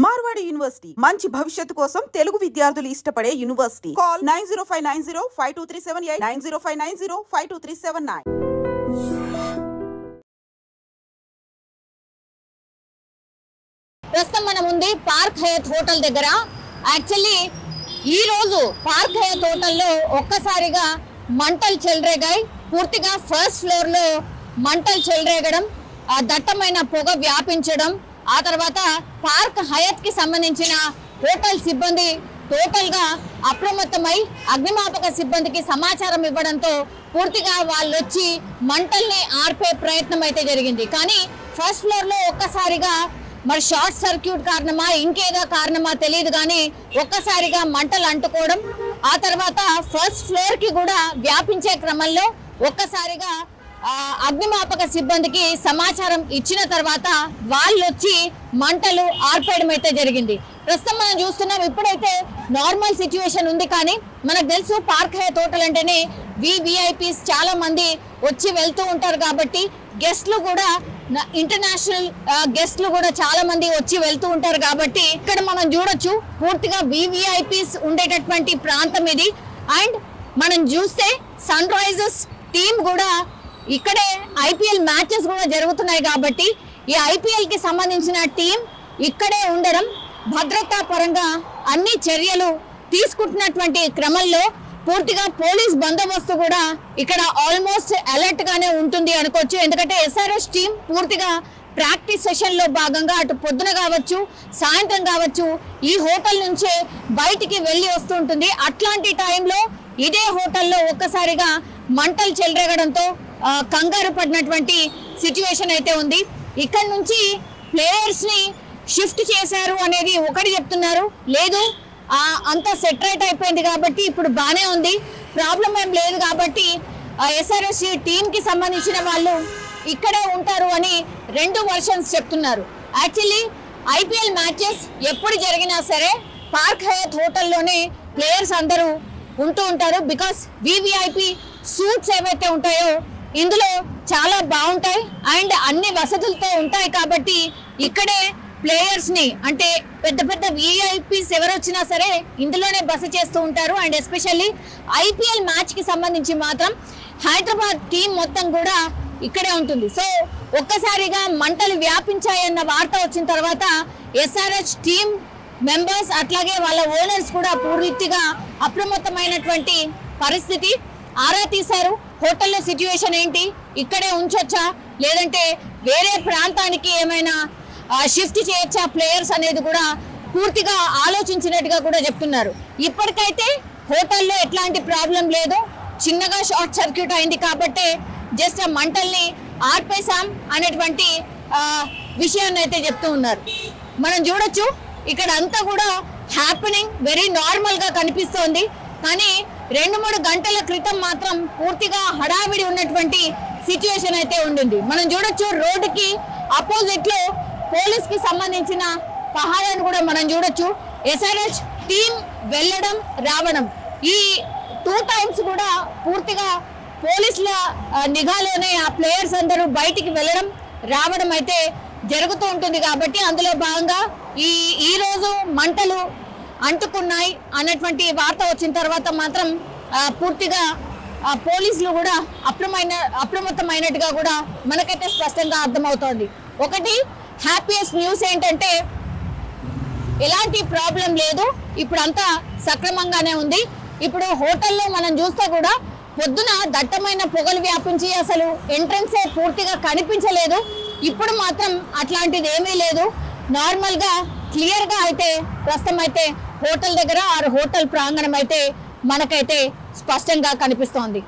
Marwadi university మంచి భవిష్యత్తు కోసం తెలుగు విద్యార్థులు ఇష్టపడే యూనివర్సిటీ. కాల్ 9059052378 9059052379. ప్రస్తుతం మనం ఉంది పార్క్ హయత్ హోటల్ దగ్గర. యాక్చువల్లీ ఈ రోజు పార్క్ హయత్ హోటల్లో ఒక్కసారిగా మంటలు చెలరేగాయి. పూర్తిగా ఫస్ట్ ఫ్లోర్ లో మంటలు చెలరేగడం, దట్టమైన పొగ వ్యాపించడం, ఆ తర్వాత పార్క్ హయత్ కి సంబంధించిన హోటల్ సిబ్బంది టోటల్ గా అప్రమత్తమై అగ్నిమాపక సిబ్బందికి సమాచారం ఇవ్వడంతో పూర్తిగా వాళ్ళు వచ్చి మంటల్ని ఆర్పే ప్రయత్నం అయితే జరిగింది. కానీ ఫస్ట్ ఫ్లోర్ లో ఒక్కసారిగా మరి షార్ట్ సర్క్యూట్ కారణమా ఇంకేదో కారణమా తెలియదు కానీ ఒక్కసారిగా మంటలు అంటుకోవడం, ఆ తర్వాత ఫస్ట్ ఫ్లోర్ కి కూడా వ్యాపించే క్రమంలో ఒక్కసారిగా అగ్నిమాపక సిబ్బందికి సమాచారం ఇచ్చిన తర్వాత వాళ్ళు వచ్చి మంటలు ఆర్పేయడం అయితే జరిగింది. ప్రస్తుతం మనం చూస్తున్నాం ఇప్పుడైతే నార్మల్ సిచ్యువేషన్ ఉంది. కానీ మనకు తెలుసు పార్క్ హయత్ హోటల్ అంటేనే విఐపీస్ చాలా మంది వచ్చి వెళ్తూ ఉంటారు కాబట్టి గెస్ట్లు కూడా ఇంటర్నేషనల్ గెస్ట్లు కూడా చాలా మంది వచ్చి వెళ్తూ ఉంటారు కాబట్టి ఇక్కడ మనం చూడొచ్చు పూర్తిగా విఐపీస్ ఉండేటటువంటి ప్రాంతం ఇది. అండ్ మనం చూస్తే సన్ రైజర్స్ టీమ్ కూడా ఇక్కడే ఐపీఎల్ మ్యాచెస్ కూడా జరుగుతున్నాయి కాబట్టి ఈ ఐపీఎల్ కి సంబంధించిన టీం ఇక్కడే ఉండడం, భద్రతా పరంగా అన్ని చర్యలు తీసుకుంటున్నటువంటి క్రమంలో పూర్తిగా పోలీస్ బందోబస్తు కూడా ఇక్కడ ఆల్మోస్ట్ అలర్ట్ గానే ఉంటుంది అనుకోవచ్చు. ఎందుకంటే ఎస్ఆర్ఎస్ టీం పూర్తిగా ప్రాక్టీస్ సెషన్ లో భాగంగా అటు పొద్దున కావచ్చు సాయంత్రం కావచ్చు ఈ హోటల్ నుంచే బయటికి వెళ్ళి వస్తూ ఉంటుంది. అట్లాంటి టైంలో ఇదే హోటల్లో ఒక్కసారిగా మంటలు చెలరేగడంతో కంగారు పడినటువంటి సిచ్యువేషన్ అయితే ఉంది. ఇక్కడ నుంచి ప్లేయర్స్ ని షిఫ్ట్ చేశారు అనేది ఒకటి చెప్తున్నారు, లేదు అంతా సెటరేట్ అయిపోయింది కాబట్టి ఇప్పుడు బానే ఉంది, ప్రాబ్లం ఏం లేదు కాబట్టి ఎస్ఆర్ఎస్ టీమ్ కి సంబంధించిన వాళ్ళు ఇక్కడే ఉంటారు అని రెండు వర్షన్స్ చెప్తున్నారు. యాక్చువల్లీ ఐపీఎల్ మ్యాచెస్ ఎప్పుడు జరిగినా సరే పార్క్ హయత్ హోటల్లోనే ప్లేయర్స్ అందరూ ఉంటూ ఉంటారు. బికాస్ వివిఐపి సూట్స్ ఏవైతే ఉంటాయో ఇందులో చాలా బాగుంటాయి అండ్ అన్ని వసతులతో ఉంటాయి కాబట్టి ఇక్కడే ప్లేయర్స్ ని అంటే పెద్ద పెద్ద విఐపీస్ ఎవరు వచ్చినా సరే ఇందులోనే బస చేస్తూ ఉంటారు. అండ్ ఎస్పెషల్లీ ఐపీఎల్ మ్యాచ్ కి సంబంధించి మాత్రం హైదరాబాద్ టీం మొత్తం కూడా ఇక్కడే ఉంటుంది. సో ఒక్కసారిగా మంటలు వ్యాపించాయన్న వార్త వచ్చిన తర్వాత ఎస్ఆర్హెచ్ టీం మెంబర్స్ అట్లాగే వాళ్ళ ఓనర్స్ కూడా పూర్తిగా అప్రమత్తమైనటువంటి పరిస్థితి. ఆరా తీశారు హోటల్లో సిచ్యువేషన్ ఏంటి, ఇక్కడే ఉంచొచ్చా లేదంటే వేరే ప్రాంతానికి ఏమైనా షిఫ్ట్ చేయొచ్చా ప్లేయర్స్ అనేది కూడా పూర్తిగా ఆలోచించినట్టుగా కూడా చెప్తున్నారు. ఇప్పటికైతే హోటల్లో ఎట్లాంటి ప్రాబ్లం లేదు, చిన్నగా షార్ట్ సర్క్యూట్ అయింది కాబట్టి జస్ట్ ఆ మంటల్ని ఆర్పేశాం అనేటువంటి విషయాన్ని అయితే చెప్తూ ఉన్నారు. మనం చూడొచ్చు ఇక్కడ అంతా కూడా హ్యాపెనింగ్ వెరీ నార్మల్ గా కనిపిస్తోంది. కానీ 2-3 గంటల క్రితం మాత్రం పూర్తిగా హడావిడి ఉన్నటువంటి సిచ్యువేషన్ అయితే ఉండింది. మనం చూడొచ్చు రోడ్డుకి అపోజిట్ లో పోలీస్ కి సంబంధించిన పహారాన్ని కూడా మనం చూడొచ్చు. ఎస్ఆర్హెచ్ టీం వెళ్ళడం రావడం ఈ 2 టైమ్స్ కూడా పూర్తిగా పోలీసుల నిఘాలోనే ఆ ప్లేయర్స్ అందరూ బయటికి వెళ్ళడం రావడం అయితే జరుగుతూ ఉంటుంది. కాబట్టి అందులో భాగంగా ఈ రోజు మంటలు అంటుకున్నాయి అన్నటువంటి వార్త వచ్చిన తర్వాత మాత్రం పూర్తిగా పోలీసులు కూడా అప్రమత్తమైనట్టుగా కూడా మనకైతే స్పష్టంగా అర్థమవుతోంది. ఒకటి హ్యాపీయెస్ట్ న్యూస్ ఏంటంటే ఎలాంటి ప్రాబ్లం లేదు, ఇప్పుడు అంతా సక్రమంగానే ఉంది. ఇప్పుడు హోటల్లో మనం చూస్తే కూడా పొద్దున దట్టమైన పొగలు వ్యాపించి అసలు ఎంట్రన్సే పూర్తిగా కనిపించలేదు. ఇప్పుడు మాత్రం అట్లాంటిది ఏమీ లేదు, నార్మల్ గా క్లియర్ గా అయితే ప్రస్తుతం అయితే హోటల్ దగ్గర హోటల్ ప్రాంగణం అయితే మనకైతే స్పష్టంగా కనిపిస్తోంది.